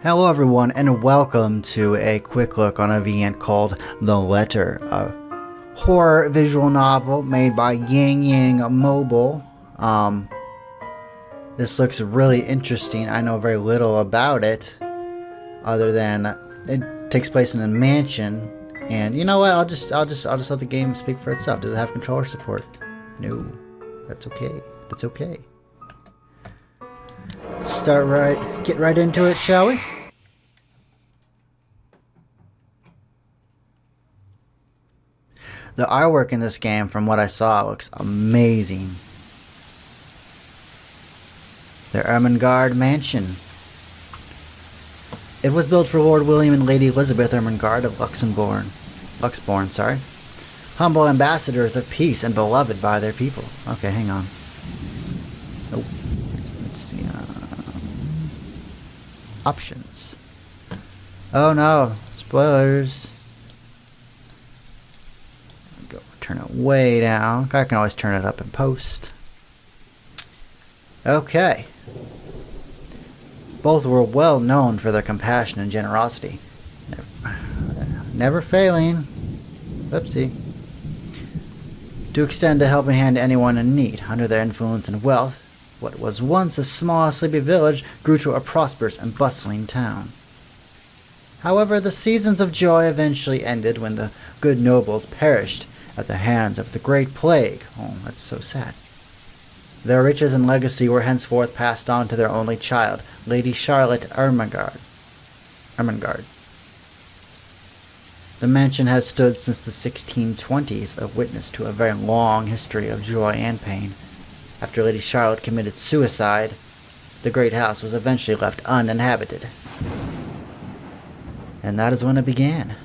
Hello everyone, and welcome to a quick look on a variant called The Letter, a horror visual novel made by Yangyang Mobile. This looks really interesting. I know very little about it, other than it takes place in a mansion. And you know what? I'll just let the game speak for itself. Does it have controller support? No, that's okay. That's okay. Get right into it, shall we? The artwork in this game, from what I saw, looks amazing. The Ermengarde Mansion. It was built for Lord William and Lady Elizabeth Ermengarde of Luxembourg, humble ambassadors of peace and beloved by their people. Okay, hang on. Oh, let's see. Options. Oh no, spoilers. Go turn it way down. I can always turn it up in post. Okay. Both were well known for their compassion and generosity, never failing, whoopsie, to extend a helping hand to anyone in need. Under their influence and wealth, what was once a small, sleepy village grew to a prosperous and bustling town. However, the seasons of joy eventually ended when the good nobles perished at the hands of the Great Plague. Oh, that's so sad. Their riches and legacy were henceforth passed on to their only child, Lady Charlotte Ermengarde. The mansion has stood since the 1620s, a witness to a very long history of joy and pain. After Lady Charlotte committed suicide, the great house was eventually left uninhabited. And that is when it began.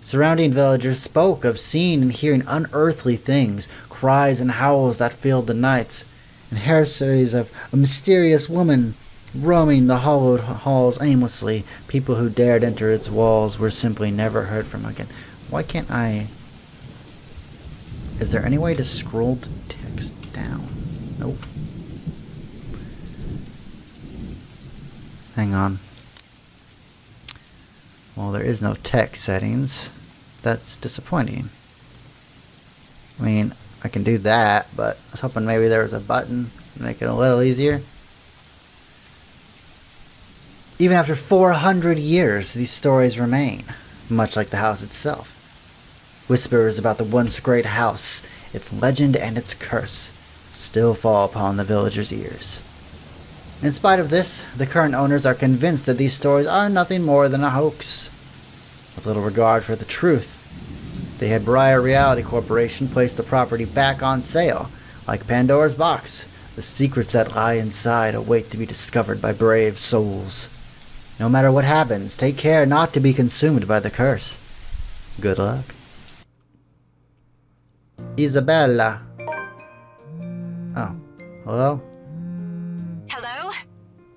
Surrounding villagers spoke of seeing and hearing unearthly things, cries and howls that filled the nights, and heresies of a mysterious woman roaming the hollowed halls aimlessly. People who dared enter its walls were simply never heard from again. Why can't I... Is there any way to scroll the text down? Nope. Hang on. Well, there is no text settings. That's disappointing. I mean, I can do that, but I was hoping maybe there was a button to make it a little easier. Even after 400 years, these stories remain, much like the house itself. Whispers about the once great house, its legend and its curse, still fall upon the villagers' ears. In spite of this, the current owners are convinced that these stories are nothing more than a hoax. With little regard for the truth, the Headbriar Reality Corporation placed the property back on sale. Like Pandora's box, the secrets that lie inside await to be discovered by brave souls. No matter what happens, take care not to be consumed by the curse. Good luck. Isabella. Oh, hello? Hello?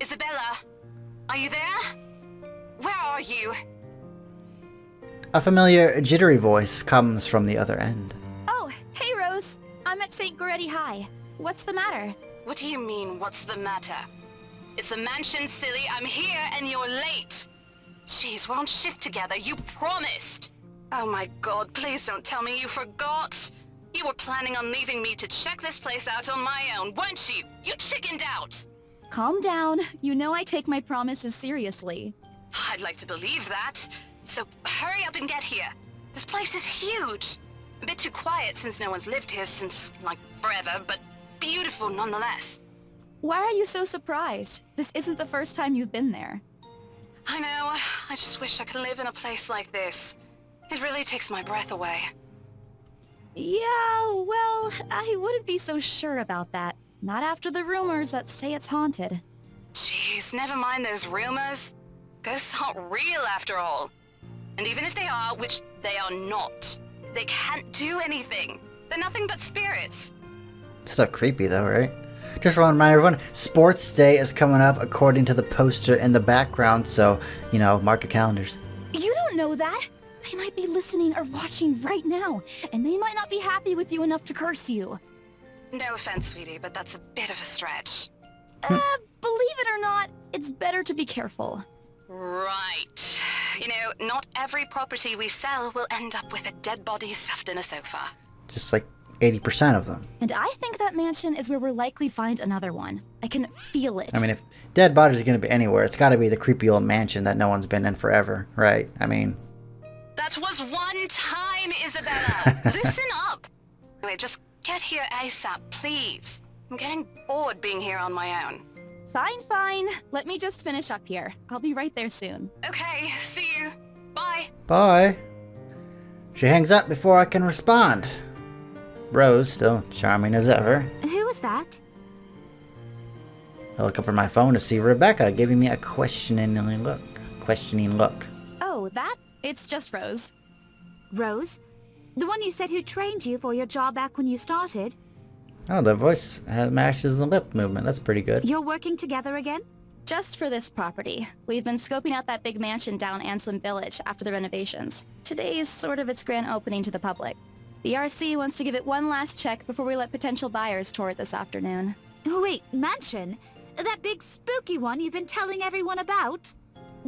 Isabella? Are you there? Where are you? A familiar, jittery voice comes from the other end. Oh, hey Rose. I'm at St. Goretti High. What's the matter? What do you mean, what's the matter? It's a mansion, silly. I'm here and you're late. Jeez, we're on shift together. You promised. Oh my god, please don't tell me you forgot. You were planning on leaving me to check this place out on my own, weren't you? You chickened out. Calm down. You know I take my promises seriously. I'd like to believe that. So hurry up and get here. This place is huge. A bit too quiet since no one's lived here since, like, forever, but beautiful nonetheless. Why are you so surprised? This isn't the first time you've been there. I know. I just wish I could live in a place like this. It really takes my breath away. Yeah, well, I wouldn't be so sure about that. Not after the rumors that say it's haunted. Jeez, never mind those rumors. Ghosts aren't real after all. And even if they are, which they are not, they can't do anything. They're nothing but spirits. Still creepy though, right? Just want to remind everyone, Sports Day is coming up according to the poster in the background, so, you know, mark your calendars. You don't know that. They might be listening or watching right now, and they might not be happy with you enough to curse you. No offense, sweetie, but that's a bit of a stretch. Believe it or not, it's better to be careful. Right. You know, not every property we sell will end up with a dead body stuffed in a sofa. Just like 80% of them. And I think that mansion is where we'll likely find another one. I can feel it. I mean, if dead bodies are going to be anywhere, it's got to be the creepy old mansion that no one's been in forever, right? I mean... That was one time, Isabella! Loosen up! Anyway, just get here ASAP, please. I'm getting bored being here on my own. Fine, fine. Let me just finish up here. I'll be right there soon. Okay, see you. Bye. Bye. She hangs up before I can respond. Rose, still charming as ever. Who was that? I look up from my phone to see Rebecca giving me a questioning look. Oh, that? It's just Rose. Rose? The one you said who trained you for your job back when you started? Oh, the voice matches the lip movement. That's pretty good. You're working together again? Just for this property. We've been scoping out that big mansion down Anselm Village after the renovations. Today's sort of its grand opening to the public. The RC wants to give it one last check before we let potential buyers tour it this afternoon. Oh wait, mansion? That big spooky one you've been telling everyone about?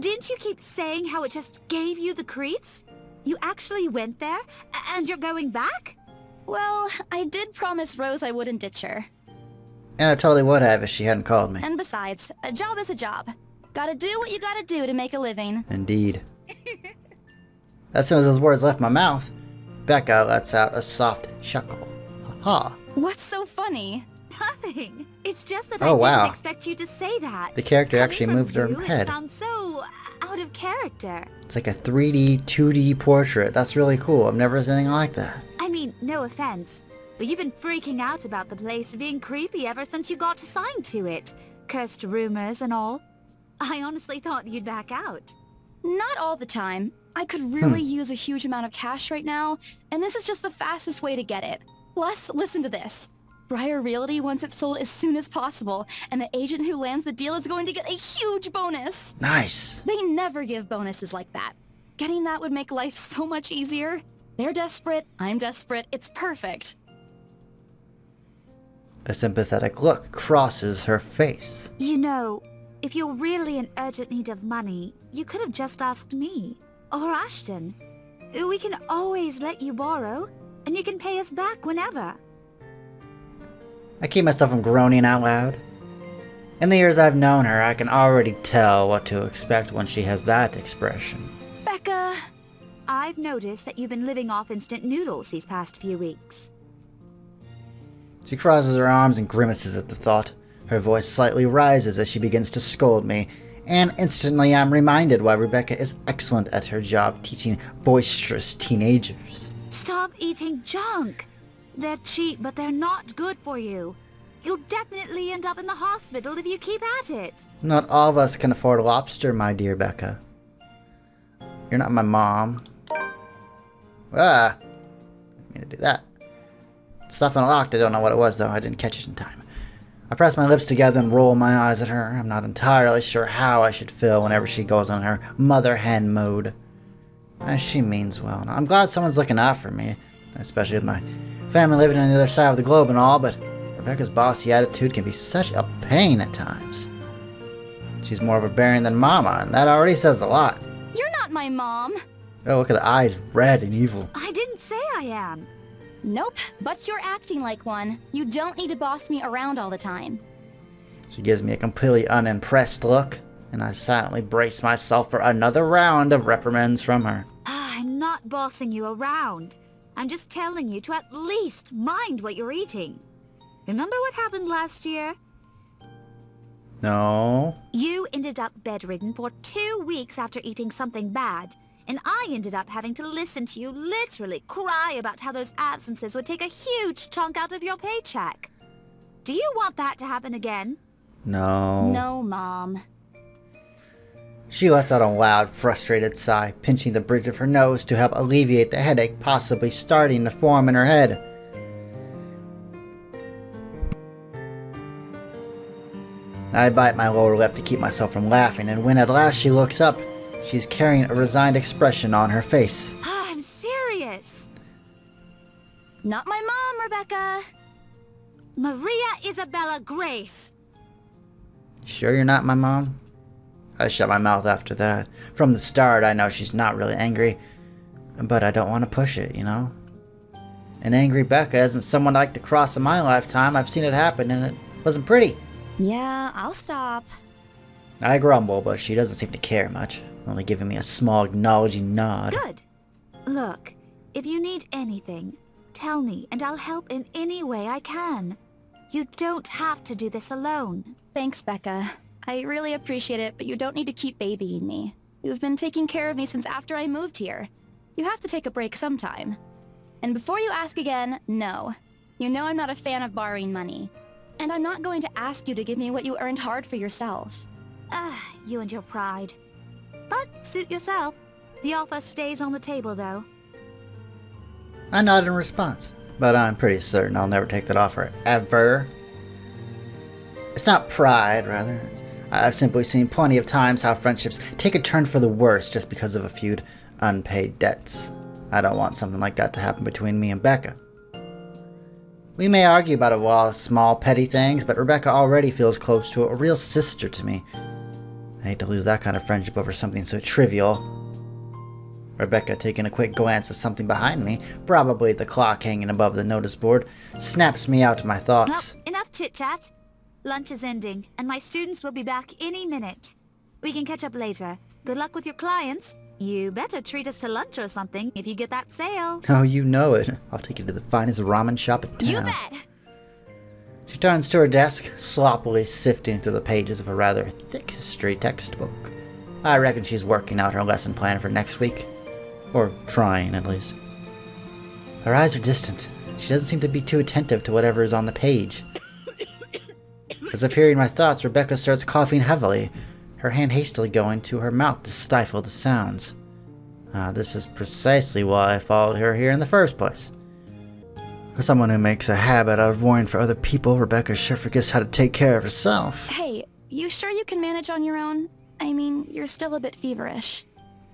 Didn't you keep saying how it just gave you the creeps? You actually went there? And you're going back? Well, I did promise Rose I wouldn't ditch her. And I totally would have if she hadn't called me. And besides, a job is a job. Gotta do what you gotta do to make a living. Indeed. As soon as those words left my mouth, Becca lets out a soft chuckle. Ha! What's so funny? Nothing. It's just that Oh, I wow. didn't expect you to say that. The character Coming actually from moved her you, It head. sounds so out of character. It's like a 3D, 2D portrait. That's really cool. I've never seen anything like that. I mean, no offense, but you've been freaking out about the place being creepy ever since you got assigned to it. Cursed rumors and all. I honestly thought you'd back out. Not all the time. I could really use a huge amount of cash right now, and this is just the fastest way to get it. Plus, listen to this. Briar Realty wants it sold as soon as possible, and the agent who lands the deal is going to get a huge bonus. Nice. They never give bonuses like that. Getting that would make life so much easier. They're desperate, I'm desperate, it's perfect. A sympathetic look crosses her face. You know, if you're really in urgent need of money, you could have just asked me. Or Ashton. We can always let you borrow, and you can pay us back whenever. I keep myself from groaning out loud. In the years I've known her, I can already tell what to expect when she has that expression. Becca... I've noticed that you've been living off instant noodles these past few weeks. She crosses her arms and grimaces at the thought. Her voice slightly rises as she begins to scold me, and instantly I'm reminded why Rebecca is excellent at her job teaching boisterous teenagers. Stop eating junk! They're cheap, but they're not good for you. You'll definitely end up in the hospital if you keep at it. Not all of us can afford lobster, my dear Becca. You're not my mom. Ah! I didn't mean to do that. Stuff unlocked, I don't know what it was though, I didn't catch it in time. I press my lips together and roll my eyes at her. I'm not entirely sure how I should feel whenever she goes on her mother hen mode. She means well. I'm glad someone's looking out for me, especially with my family living on the other side of the globe and all, but Rebecca's bossy attitude can be such a pain at times. She's more of a bearing than Mama, and that already says a lot. You're not my mom. Oh, look at the eyes, red and evil. I didn't say I am. Nope, but you're acting like one. You don't need to boss me around all the time. She gives me a completely unimpressed look, and I silently brace myself for another round of reprimands from her. I'm not bossing you around. I'm just telling you to at least mind what you're eating. Remember what happened last year? No. You ended up bedridden for 2 weeks after eating something bad, and I ended up having to listen to you literally cry about how those absences would take a huge chunk out of your paycheck. Do you want that to happen again? No. No, Mom. She lets out a loud, frustrated sigh, pinching the bridge of her nose to help alleviate the headache possibly starting to form in her head. I bite my lower lip to keep myself from laughing, and when at last she looks up, she's carrying a resigned expression on her face. I'm serious. Not my mom, Rebecca. Maria Isabella Grace. Sure you're not my mom? I shut my mouth after that. From the start, I know she's not really angry, but I don't want to push it, you know? An angry Becca isn't someone I like to cross in my lifetime. I've seen it happen, and it wasn't pretty. Yeah, I'll stop. I grumble, but she doesn't seem to care much, only giving me a small acknowledging nod. Good. Look, if you need anything, tell me and I'll help in any way I can. You don't have to do this alone. Thanks, Becca. I really appreciate it, but you don't need to keep babying me. You've been taking care of me since after I moved here. You have to take a break sometime. And before you ask again, no. You know I'm not a fan of borrowing money. And I'm not going to ask you to give me what you earned hard for yourself. You and your pride. But suit yourself. The offer stays on the table, though. I nod in response, but I'm pretty certain I'll never take that offer, ever. It's not pride, rather. I've simply seen plenty of times how friendships take a turn for the worse just because of a few unpaid debts. I don't want something like that to happen between me and Becca. We may argue about a lot of small, petty things, but Rebecca already feels close to a real sister to me. I hate to lose that kind of friendship over something so trivial. Rebecca, taking a quick glance at something behind me, probably the clock hanging above the notice board, snaps me out of my thoughts. Well, enough chit-chat. Lunch is ending, and my students will be back any minute. We can catch up later. Good luck with your clients. You better treat us to lunch or something if you get that sale. Oh, you know it. I'll take you to the finest ramen shop in town. You bet! She turns to her desk, sloppily sifting through the pages of a rather thick history textbook. I reckon she's working out her lesson plan for next week. Or trying, at least. Her eyes are distant. She doesn't seem to be too attentive to whatever is on the page. As if hearing my thoughts, Rebecca starts coughing heavily, her hand hastily going to her mouth to stifle the sounds. This is precisely why I followed her here in the first place. For someone who makes a habit out of worrying for other people, Rebecca sure forgets how to take care of herself. Hey, you sure you can manage on your own? I mean, you're still a bit feverish.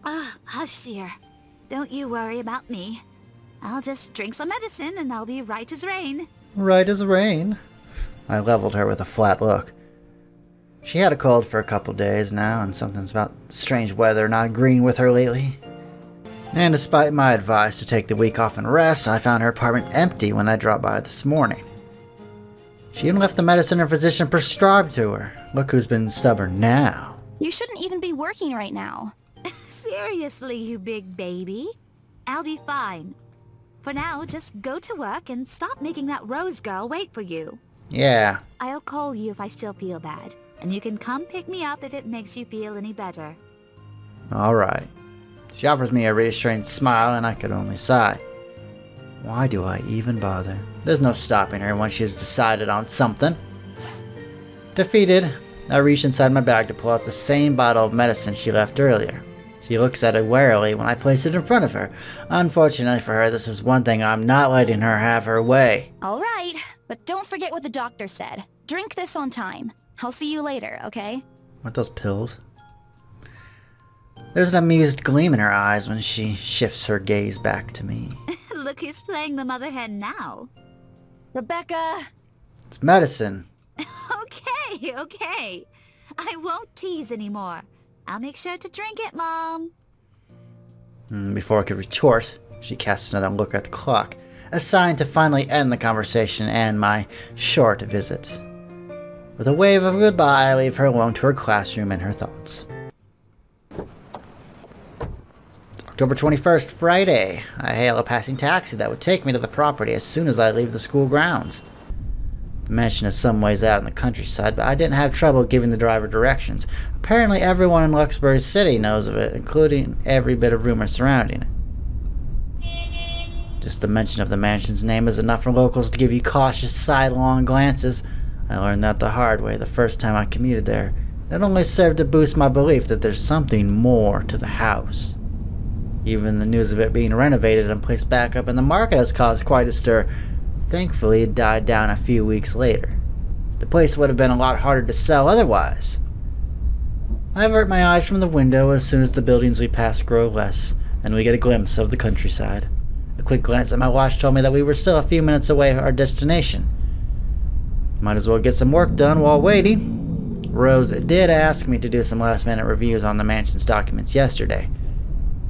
Hush, dear. Don't you worry about me. I'll just drink some medicine and I'll be right as rain. Right as rain? I leveled her with a flat look. She had a cold for a couple days now, and something's about strange weather not agreeing with her lately. And despite my advice to take the week off and rest, I found her apartment empty when I dropped by this morning. She even left the medicine her physician prescribed to her. Look who's been stubborn now. You shouldn't even be working right now. Seriously, you big baby. I'll be fine. For now, just go to work and stop making that Rose girl wait for you. Yeah. I'll call you if I still feel bad, and you can come pick me up if it makes you feel any better. Alright. She offers me a reassuring smile, and I could only sigh. Why do I even bother? There's no stopping her once she has decided on something. Defeated, I reach inside my bag to pull out the same bottle of medicine she left earlier. She looks at it warily when I place it in front of her. Unfortunately for her, this is one thing I'm not letting her have her way. All right, but don't forget what the doctor said. Drink this on time. I'll see you later, okay? What, those pills? There's an amused gleam in her eyes when she shifts her gaze back to me. Look who's playing the mother hen now. Rebecca! It's medicine. Okay. I won't tease anymore. I'll make sure to drink it, Mom. Before I could retort, she casts another look at the clock, a sign to finally end the conversation and my short visit. With a wave of goodbye, I leave her alone to her classroom and her thoughts. October 21st, Friday. I hail a passing taxi that would take me to the property as soon as I leave the school grounds. The mansion is some ways out in the countryside, but I didn't have trouble giving the driver directions. Apparently everyone in Luxembourg City knows of it, including every bit of rumor surrounding it. Just the mention of the mansion's name is enough for locals to give you cautious sidelong glances. I learned that the hard way the first time I commuted there. It only served to boost my belief that there's something more to the house. Even the news of it being renovated and placed back up in the market has caused quite a stir. Thankfully, it died down a few weeks later. The place would have been a lot harder to sell otherwise. I avert my eyes from the window as soon as the buildings we pass grow less, and we get a glimpse of the countryside. A quick glance at my watch told me that we were still a few minutes away from our destination. Might as well get some work done while waiting. Rose did ask me to do some last-minute reviews on the mansion's documents yesterday.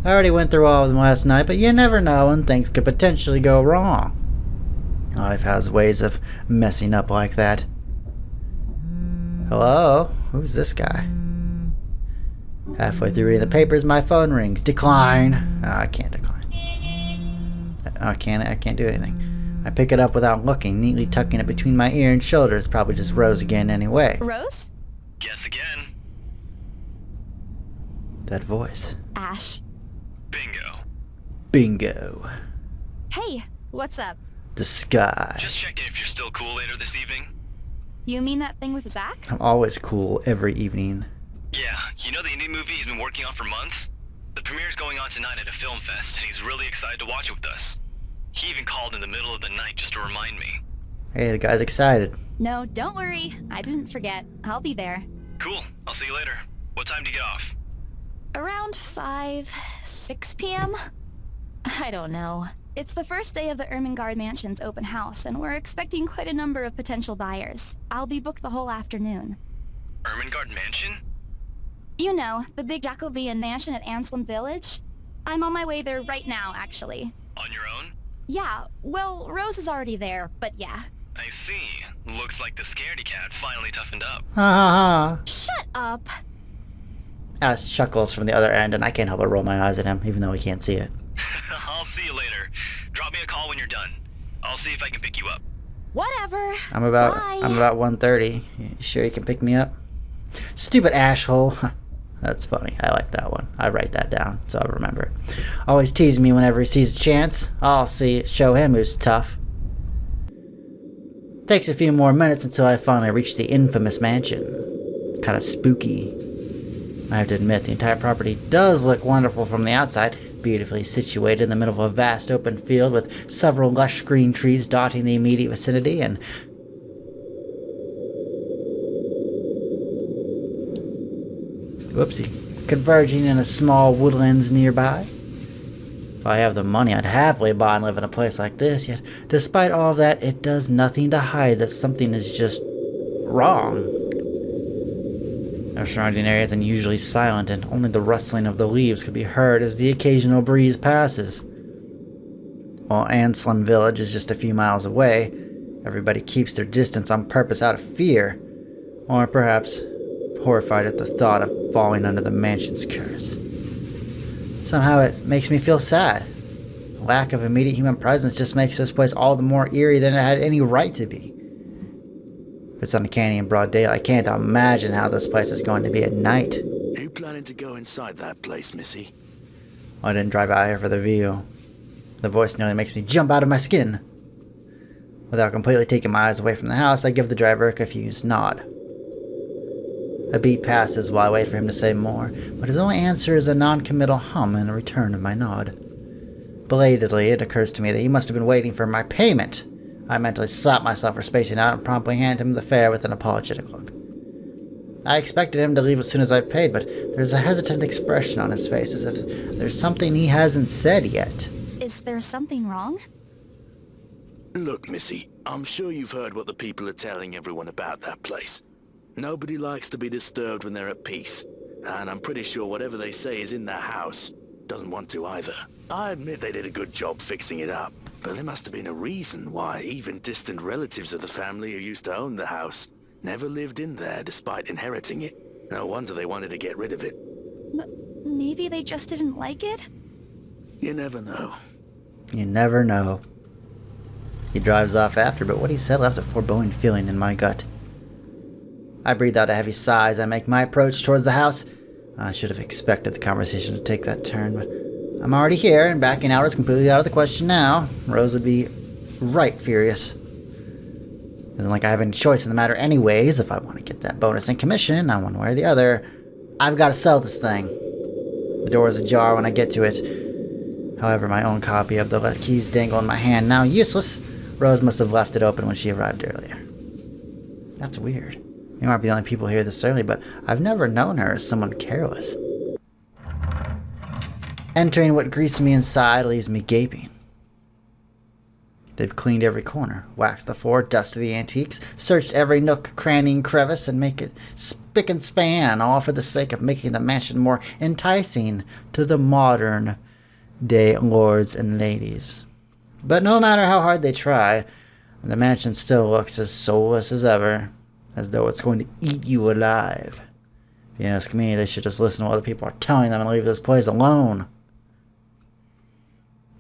I already went through all of them last night, but you never know when things could potentially go wrong. Life has ways of messing up like that. Hello? Who's this guy? Halfway through reading the papers, my phone rings. Decline. Oh, I can't decline. I can't do anything. I pick it up without looking, neatly tucking it between my ear and shoulder. It's probably just Rose again anyway. Rose? Guess again. That voice. Ash. Bingo. Bingo. Hey, what's up? The sky. Just checking if you're still cool later this evening. You mean that thing with Zach? I'm always cool every evening. Yeah, you know the indie movie he's been working on for months? The premiere's going on tonight at a film fest, and he's really excited to watch it with us. He even called in the middle of the night just to remind me. Hey, the guy's excited. No, don't worry. I didn't forget. I'll be there. Cool, I'll see you later. What time do you get off? Around 6 p.m.? I don't know. It's the first day of the Ermengarde Mansion's open house, and we're expecting quite a number of potential buyers. I'll be booked the whole afternoon. Ermengarde Mansion? You know, the big Jacobean mansion at Anselm Village? I'm on my way there right now, actually. On your own? Yeah, well, Rose is already there, but yeah. I see. Looks like the scaredy cat finally toughened up. Ha ha ha. Shut up! Ash chuckles from the other end, and I can't help but roll my eyes at him, even though he can't see it. I'll see you later. Drop me a call when you're done. I'll see if I can pick you up. Whatever. I'm about Bye. 1:30. You sure you can pick me up? Stupid asshole. That's funny. I like that one. I write that down so I remember it. Always tease me whenever he sees a chance. I'll show him who's tough. Takes a few more minutes until I finally reach the infamous mansion. It's kind of spooky. I have to admit, the entire property does look wonderful from the outside. Beautifully situated in the middle of a vast open field with several lush green trees dotting the immediate vicinity and converging in a small woodlands nearby. If I have the money, I'd happily buy and live in a place like this, yet despite all of that, it does nothing to hide that something is just wrong. Our surrounding area is unusually silent, and only the rustling of the leaves could be heard as the occasional breeze passes. While Anselm Village is just a few miles away, everybody keeps their distance on purpose out of fear, or perhaps horrified at the thought of falling under the mansion's curse. Somehow it makes me feel sad. The lack of immediate human presence just makes this place all the more eerie than it had any right to be. If it's uncanny in broad daylight, I can't imagine how this place is going to be at night. Are you planning to go inside that place, Missy? I didn't drive out here for the view. The voice nearly makes me jump out of my skin. Without completely taking my eyes away from the house, I give the driver a confused nod. A beat passes while I wait for him to say more, but his only answer is a non-committal hum and a return of my nod. Belatedly, it occurs to me that he must have been waiting for my payment. I mentally slap myself for spacing out and promptly hand him the fare with an apologetic look. I expected him to leave as soon as I paid, but there's a hesitant expression on his face, as if there's something he hasn't said yet. Is there something wrong? Look, Missy, I'm sure you've heard what the people are telling everyone about that place. Nobody likes to be disturbed when they're at peace, and I'm pretty sure whatever they say is in that house doesn't want to either. I admit they did a good job fixing it up, but there must have been a reason why even distant relatives of the family who used to own the house never lived in there despite inheriting it. No wonder they wanted to get rid of it. Maybe they just didn't like it? You never know. You never know. He drives off after, but what he said left a foreboding feeling in my gut. I breathe out a heavy sigh as I make my approach towards the house. I should have expected the conversation to take that turn, but I'm already here, and backing out is completely out of the question now. Rose would be right furious. Isn't like I have any choice in the matter anyways. If I want to get that bonus in commission, not one way or the other, I've got to sell this thing. The door is ajar when I get to it. However, my own copy of the keys dangle in my hand, now useless. Rose must have left it open when she arrived earlier. That's weird. We might be the only people here this early, but I've never known her as someone careless. Entering what greets me inside leaves me gaping. They've cleaned every corner, waxed the floor, dusted the antiques, searched every nook, cranny, and crevice, and make it spick and span, all for the sake of making the mansion more enticing to the modern day lords and ladies. But no matter how hard they try, the mansion still looks as soulless as ever, as though it's going to eat you alive. If you ask me, they should just listen to what other people are telling them and leave this place alone.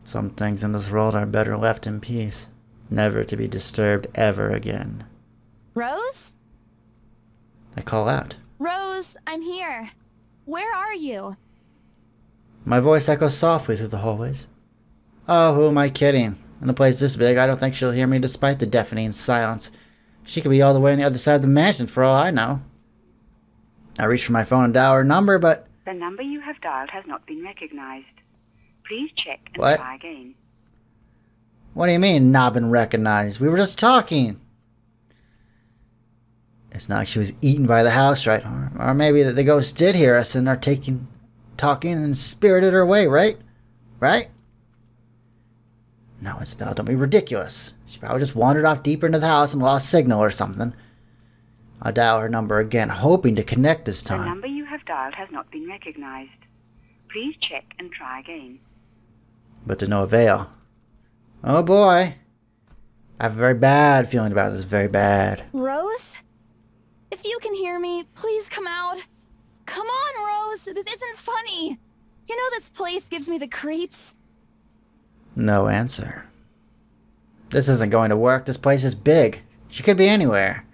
Some things in this world are better left in peace, never to be disturbed ever again. Rose? I call out. Rose, I'm here. Where are you? My voice echoes softly through the hallways. Oh, who am I kidding? In a place this big, I don't think she'll hear me despite the deafening silence. She could be all the way on the other side of the mansion for all I know. I reach for my phone and dial her number, but... The number you have dialed has not been recognized. Please check and What? try again. What do you mean, not been recognized? We were just talking. It's not like she was eaten by the house, right? Or maybe that the ghost did hear us and are talking and spirited her away, right? Right? No, Isabel, don't be ridiculous. She probably just wandered off deeper into the house and lost signal or something. I dial her number again, hoping to connect this The time. number you have dialed has not been recognized. Please check and try again. But to no avail. Oh boy. I have a very bad feeling about this, very bad. Rose? If you can hear me, please come out. Come on, Rose. This isn't funny. You know this place gives me the creeps. No answer. This isn't going to work. This place is big. She could be anywhere.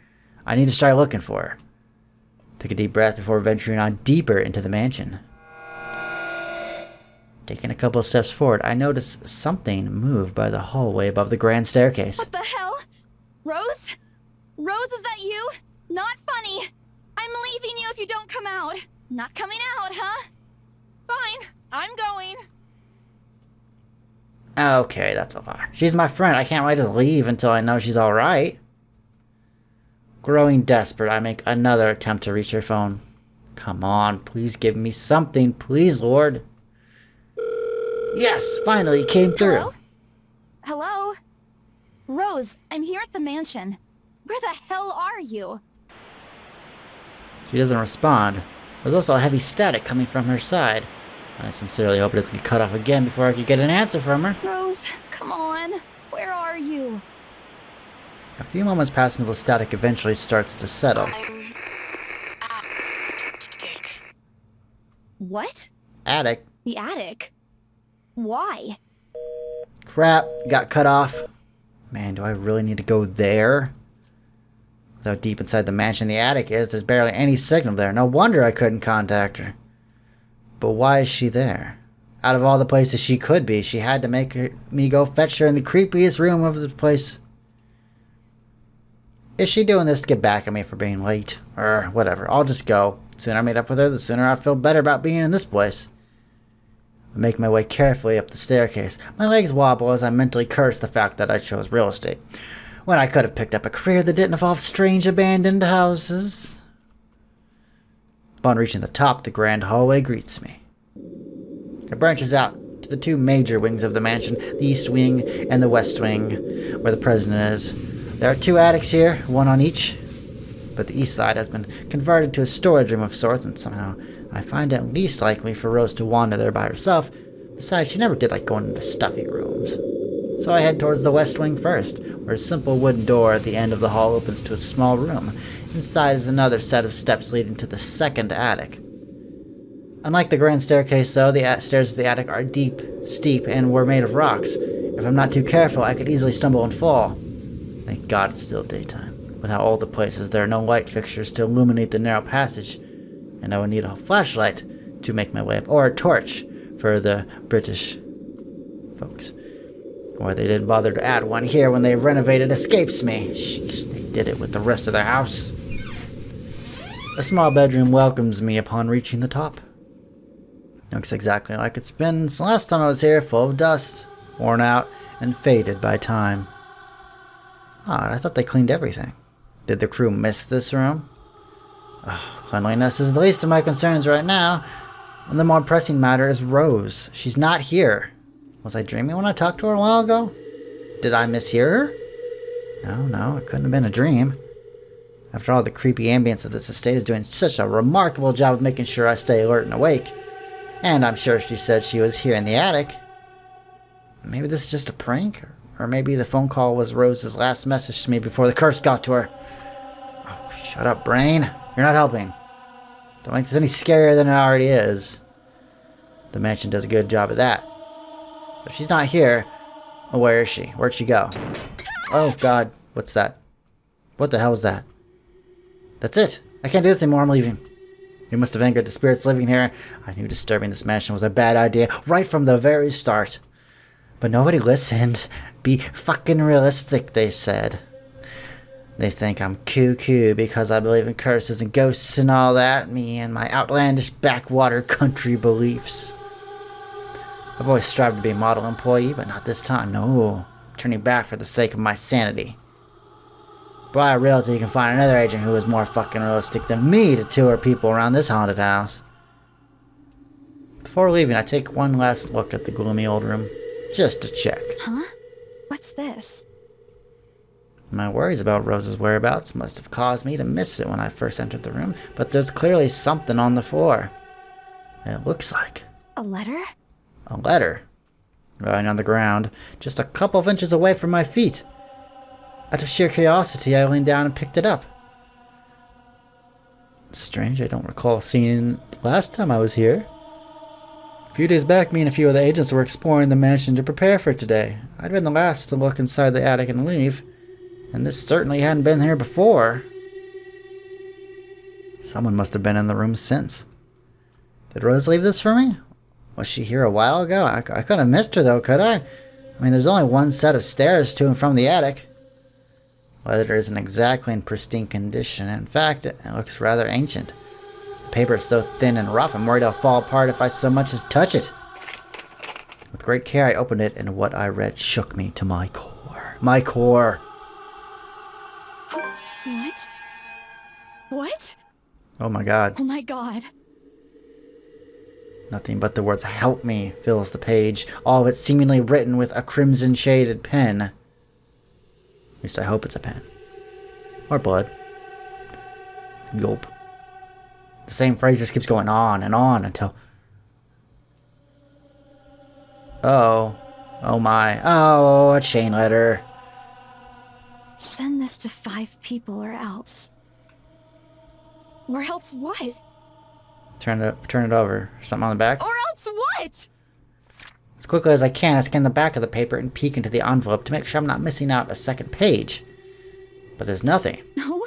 I need to start looking for her. Take a deep breath before venturing on deeper into the mansion. Taking a couple of steps forward, I notice something move by the hallway above the grand staircase. What the hell? Rose? Rose, is that you? Not funny. I'm leaving you if you don't come out. Not coming out, huh? Fine. I'm going. Okay, that's a lie. She's my friend. I can't really just leave until I know she's alright. Growing desperate, I make another attempt to reach her phone. Come on, please give me something. Please, Lord. Yes, finally, it came through. Hello? Hello? Rose, I'm here at the mansion. Where the hell are you? She doesn't respond. There's also a heavy static coming from her side. I sincerely hope it doesn't get cut off again before I can get an answer from her. Rose, come on. Where are you? A few moments pass until the static eventually starts to settle. I'm attic. What? Attic? The attic? Why? Crap, got cut off. Man, do I really need to go there? With how deep inside the mansion the attic is, there's barely any signal there. No wonder I couldn't contact her. But why is she there? Out of all the places she could be, she had to make me go fetch her in the creepiest room of the place. Is she doing this to get back at me for being late? Or whatever, I'll just go. The sooner I meet up with her, the sooner I feel better about being in this place. I make my way carefully up the staircase. My legs wobble as I mentally curse the fact that I chose real estate, when I could have picked up a career that didn't involve strange abandoned houses. Upon reaching the top, the grand hallway greets me. It branches out to the two major wings of the mansion, the east wing and the west wing, where the president is. There are two attics here, one on each, but the east side has been converted to a storage room of sorts, and somehow I find it least likely for Rose to wander there by herself. Besides, she never did like going into stuffy rooms. So I head towards the west wing first, where a simple wooden door at the end of the hall opens to a small room. Inside is another set of steps leading to the second attic. Unlike the grand staircase, though, the stairs to the attic are deep, steep, and were made of rocks. If I'm not too careful, I could easily stumble and fall. Thank God it's still daytime. With how old the place is, there are no light fixtures to illuminate the narrow passage, and I would need a flashlight to make my way up, or a torch for the British folks. Why they didn't bother to add one here when they renovated escapes me. Sheesh, they did it with the rest of their house. A small bedroom welcomes me upon reaching the top. Looks exactly like it's been since the last time I was here, full of dust, worn out, and faded by time. Odd, I thought they cleaned everything. Did the crew miss this room? Oh, cleanliness is the least of my concerns right now, and the more pressing matter is Rose. She's not here. Was I dreaming when I talked to her a while ago? Did I mishear her? No, it couldn't have been a dream. After all, the creepy ambience of this estate is doing such a remarkable job of making sure I stay alert and awake. And I'm sure she said she was here in the attic. Maybe this is just a prank? Or maybe the phone call was Rose's last message to me before the curse got to her. Oh, shut up, brain. You're not helping. Don't make this any scarier than it already is. The mansion does a good job of that. If she's not here, well, where is she? Where'd she go? Oh, God. What's that? What the hell is that? That's it. I can't do this anymore. I'm leaving. You must have angered the spirits living here. I knew disturbing this mansion was a bad idea right from the very start. But nobody listened. Be fucking realistic, they said. They think I'm cuckoo because I believe in curses and ghosts and all that. Me and my outlandish backwater country beliefs. I've always strived to be a model employee, but not this time. No. I'm turning back for the sake of my sanity. By reality, you can find another agent who is more fucking realistic than me to tour people around this haunted house. Before leaving, I take one last look at the gloomy old room, just to check. Huh? What's this? My worries about Rose's whereabouts must have caused me to miss it when I first entered the room, but there's clearly something on the floor. It looks like A letter? a letter, lying on the ground, just a couple of inches away from my feet. Out of sheer curiosity, I leaned down and picked it up. Strange, I don't recall seeing it last time I was here. A few days back, me and a few of the agents were exploring the mansion to prepare for today. I'd been the last to look inside the attic and leave, and this certainly hadn't been here before. Someone must have been in the room since. Did Rose leave this for me? Was she here a while ago? I couldn't have missed her though, could I? I mean, there's only one set of stairs to and from the attic. Leather isn't exactly in pristine condition. In fact, it looks rather ancient. The paper is so thin and rough, I'm worried it'll fall apart if I so much as touch it. With great care, I opened it, and what I read shook me to my core. My core! What? What? Oh my god. Oh my god. Nothing but the words "help me" fills the page, all of it seemingly written with a crimson-shaded pen. At least I hope it's a pen. Or blood. Gulp. The same phrase just keeps going on and on until... Oh. Oh my. Oh, a chain letter. Send this to 5 people or else. Or else what? Turn it over. Something on the back? Or else what? As quickly as I can, I scan the back of the paper and peek into the envelope to make sure I'm not missing out a second page. But there's nothing. No.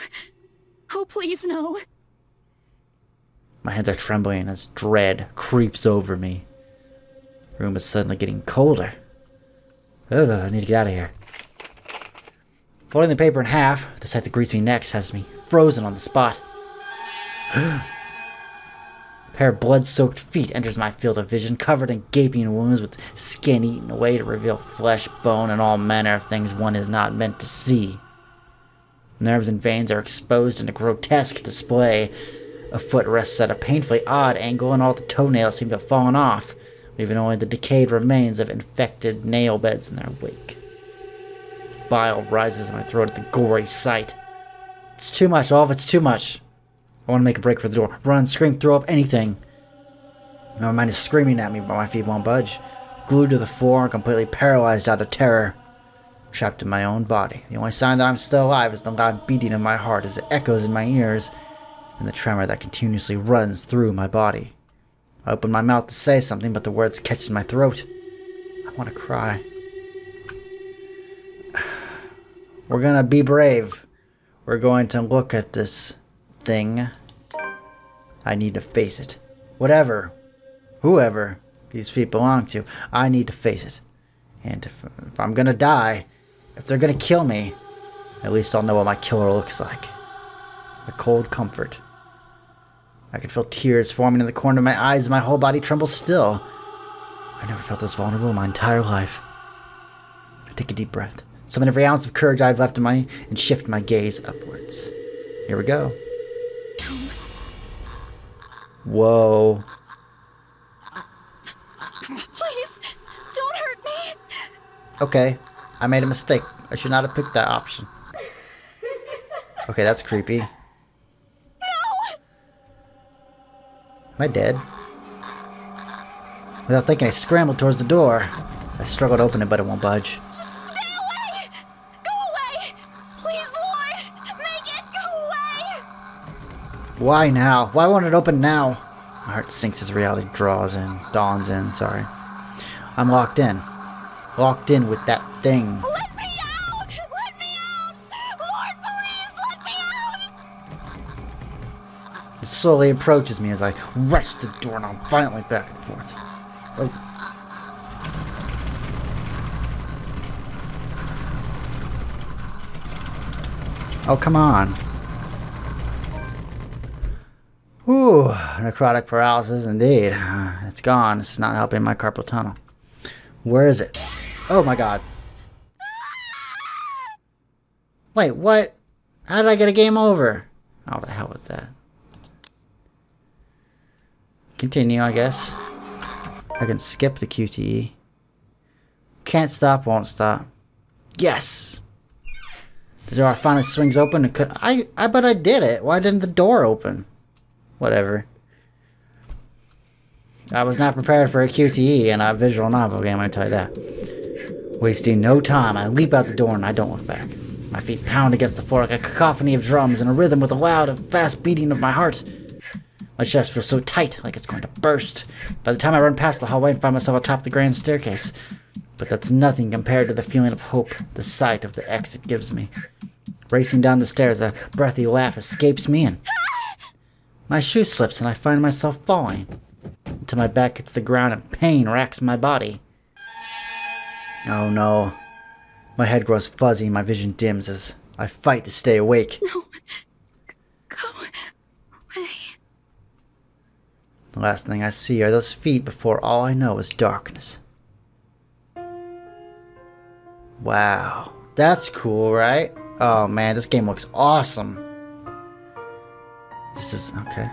Oh, please, no. My hands are trembling as dread creeps over me. The room is suddenly getting colder. Ugh, I need to get out of here. Folding the paper in half, the sight that greets me next has me frozen on the spot. A pair of blood-soaked feet enters my field of vision, covered in gaping wounds with skin eaten away to reveal flesh, bone, and all manner of things one is not meant to see. Nerves and veins are exposed in a grotesque display. A foot rests at a painfully odd angle, and all the toenails seem to have fallen off, leaving only the decayed remains of infected nail beds in their wake. Bile rises in my throat at the gory sight. It's too much, all of it's too much. I want to make a break for the door. Run, scream, throw up, anything. My mind is screaming at me, but my feet won't budge. Glued to the floor and completely paralyzed out of terror. Trapped in my own body. The only sign that I'm still alive is the loud beating of my heart as it echoes in my ears, and the tremor that continuously runs through my body. I open my mouth to say something, but the words catch in my throat. I want to cry. We're gonna be brave. We're going to look at this thing. I need to face it. Whatever, whoever these feet belong to, I need to face it. And if I'm gonna die, if they're gonna kill me, at least I'll know what my killer looks like. A cold comfort. I can feel tears forming in the corner of my eyes and my whole body trembles still. I never felt this vulnerable in my entire life. I take a deep breath, summon every ounce of courage I've left in me, and shift my gaze upwards. Here we go. Whoa. Please, don't hurt me. Okay. I made a mistake. I should not have picked that option. Okay, that's creepy. No! Am I dead? Without thinking, I scrambled towards the door. I struggled to open it, but it won't budge. Stay away! Go away! Please, Lord! Make it go away! Why now? Why won't it open now? My heart sinks as reality dawns in, sorry. I'm locked in. Locked in with that thing. Let me out! Let me out! Lord, please let me out! It slowly approaches me as I rush the doorknob violently back and forth. Oh. Oh, come on. Ooh, necrotic paralysis indeed. It's gone. It's not helping my carpal tunnel. Where is it? Oh my god. Wait, what? How did I get a game over? Oh, the hell with that. Continue, I guess. I can skip the QTE. Can't stop, won't stop. Yes! The door finally swings open and but I did it. Why didn't the door open? Whatever. I was not prepared for a QTE in a visual novel game, I tell you that. Wasting no time, I leap out the door and I don't look back. My feet pound against the floor like a cacophony of drums in a rhythm with the loud and fast beating of my heart. My chest feels so tight, like it's going to burst. By the time I run past the hallway and find myself atop the grand staircase. But that's nothing compared to the feeling of hope the sight of the exit gives me. Racing down the stairs, a breathy laugh escapes me and my shoe slips and I find myself falling. Until my back hits the ground and pain racks my body. Oh no. My head grows fuzzy and my vision dims as I fight to stay awake. No. Go away. The last thing I see are those feet before all I know is darkness. Wow. That's cool, right? Oh man, this game looks awesome. This is... okay.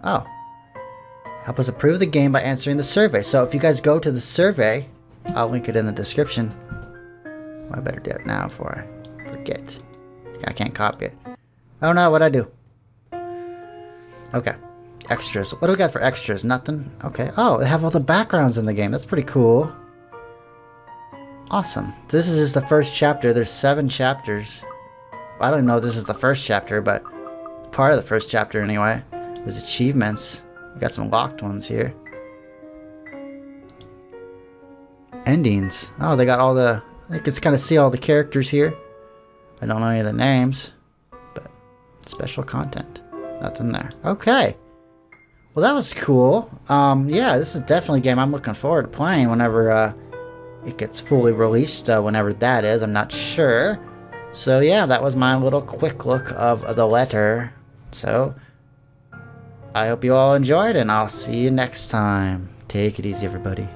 Oh. Help us approve the game by answering the survey. So if you guys go to the survey, I'll link it in the description. Well, I better do it now before I forget. I can't copy it. Oh no, what'd I do? Okay. Extras. What do we got for extras? Nothing? Okay. Oh, they have all the backgrounds in the game. That's pretty cool. Awesome. This is just the first chapter. There's 7 chapters. I don't know if this is the first chapter, but part of the first chapter anyway. There's achievements. We got some locked ones here. Endings. Oh, they got all the... you can kind of see all the characters here. I don't know any of the names, but special content. Nothing there. Okay. Well, that was cool. Yeah, this is definitely a game I'm looking forward to playing whenever it gets fully released, whenever that is. I'm not sure. So yeah, that was my little quick look of the letter. So, I hope you all enjoyed, and I'll see you next time. Take it easy, everybody.